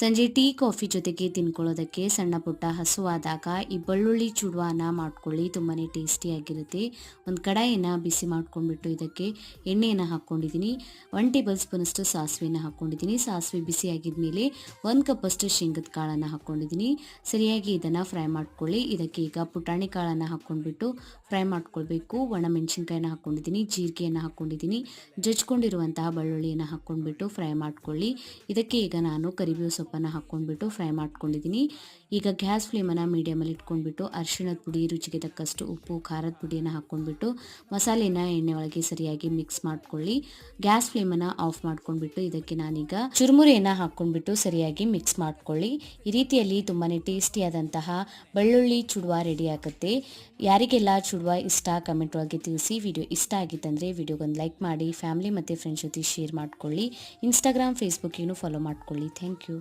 ಸಂಜೆ tea coffee ಜೊತೆಗೆ ತಿನ್ಕೊಳ್ಳೋದಕ್ಕೆ ಸಣ್ಣ ಪುಟ್ಟ ಹಸುವಾದಾಗ ಈ ಬೆಳ್ಳುಳ್ಳಿ ಚೂಡುವನ ಮಾಡ್ಕೊಳ್ಳಿ. ತುಂಬಾ ಟೇಸ್ಟಿಯಾಗಿರುತ್ತೆ. ಒಂದು ಕಡಾಯಿನ ಬಿಸಿ ಮಾಡ್ಕೊಂಡ್ಬಿಟ್ಟು ಇದಕ್ಕೆ ಎಣ್ಣೆಯನ್ನು ಹಾಕ್ಕೊಂಡಿದ್ದೀನಿ. 1 ಟೇಬಲ್ ಸ್ಪೂನಷ್ಟು ಸಾಸಿವೆನ ಹಾಕ್ಕೊಂಡಿದ್ದೀನಿ. ಸಾಸಿವೆ ಬಿಸಿ ಆಗಿದ್ಮೇಲೆ 1 ಕಪ್ಪಷ್ಟು ಶೇಂಗದ ಕಾಳನ್ನು ಹಾಕ್ಕೊಂಡಿದ್ದೀನಿ. ಸರಿಯಾಗಿ ಇದನ್ನು ಫ್ರೈ ಮಾಡ್ಕೊಳ್ಳಿ. ಇದಕ್ಕೆ ಈಗ ಪುಟಾಣಿ ಕಾಳನ್ನು ಹಾಕ್ಕೊಂಡ್ಬಿಟ್ಟು ಫ್ರೈ ಮಾಡ್ಕೊಳ್ಬೇಕು. ಒಣಮೆಣಸಿನ್ಕಾಯಿನ ಹಾಕ್ಕೊಂಡಿದ್ದೀನಿ, ಜೀರಿಗೆಯನ್ನು ಹಾಕ್ಕೊಂಡಿದ್ದೀನಿ, ಜಜ್ಕೊಂಡಿರುವಂತಹ ಬೆಳ್ಳುಳ್ಳಿಯನ್ನು ಹಾಕ್ಕೊಂಡ್ಬಿಟ್ಟು ಫ್ರೈ ಮಾಡ್ಕೊಳ್ಳಿ. ಇದಕ್ಕೆ ಈಗ ನಾನು ಕರಿಬೇವು ಸೊಪ್ಪನ್ನು ಹಾಕ್ಕೊಂಡ್ಬಿಟ್ಟು ಫ್ರೈ ಮಾಡ್ಕೊಂಡಿದ್ದೀನಿ. ಈಗ ಗ್ಯಾಸ್ ಫ್ಲೇಮನ್ನು ಮೀಡಿಯಮಲ್ಲಿ ಇಟ್ಕೊಂಡ್ಬಿಟ್ಟು ಅರಿಶಿಣದ ಪುಡಿ, ರುಚಿಗೆ ತಕ್ಕಷ್ಟು ಉಪ್ಪು, ಖಾರದ ಪುಡಿಯನ್ನು ಹಾಕ್ಕೊಂಡ್ಬಿಟ್ಟು ಮಸಾಲೆನ ಎಣ್ಣೆ ಒಳಗೆ ಸರಿಯಾಗಿ ಮಿಕ್ಸ್ ಮಾಡ್ಕೊಳ್ಳಿ. ಗ್ಯಾಸ್ ಫ್ಲೇಮನ್ನು ಆಫ್ ಮಾಡ್ಕೊಂಡ್ಬಿಟ್ಟು ಇದಕ್ಕೆ ನಾನೀಗ ಚುರುಮುರಿಯನ್ನು ಹಾಕ್ಕೊಂಡ್ಬಿಟ್ಟು ಸರಿಯಾಗಿ ಮಿಕ್ಸ್ ಮಾಡ್ಕೊಳ್ಳಿ. ಈ ರೀತಿಯಲ್ಲಿ ತುಂಬಾ ಟೇಸ್ಟಿಯಾದಂತಹ ಬೆಳ್ಳುಳ್ಳಿ ಚುಡುವ ರೆಡಿ ಆಗುತ್ತೆ. ಯಾರಿಗೆಲ್ಲ ಚುಡುವ ಇಷ್ಟ ಕಮೆಂಟ್ ಒಳಗೆ ತಿಳಿಸಿ. ವಿಡಿಯೋ ಇಷ್ಟ ಆಗಿತ್ತಂದರೆ ವಿಡಿಯೋಗೊಂದು ಲೈಕ್ ಮಾಡಿ, ಫ್ಯಾಮಿಲಿ ಮತ್ತು ಫ್ರೆಂಡ್ಸ್ ಜೊತೆ ಶೇರ್ ಮಾಡ್ಕೊಳ್ಳಿ. ಇನ್ಸ್ಟಾಗ್ರಾಮ್, ಫೇಸ್ಬುಕ್ಕಿಗೂ ಫಾಲೋ ಮಾಡ್ಕೊಳ್ಳಿ. Thank you.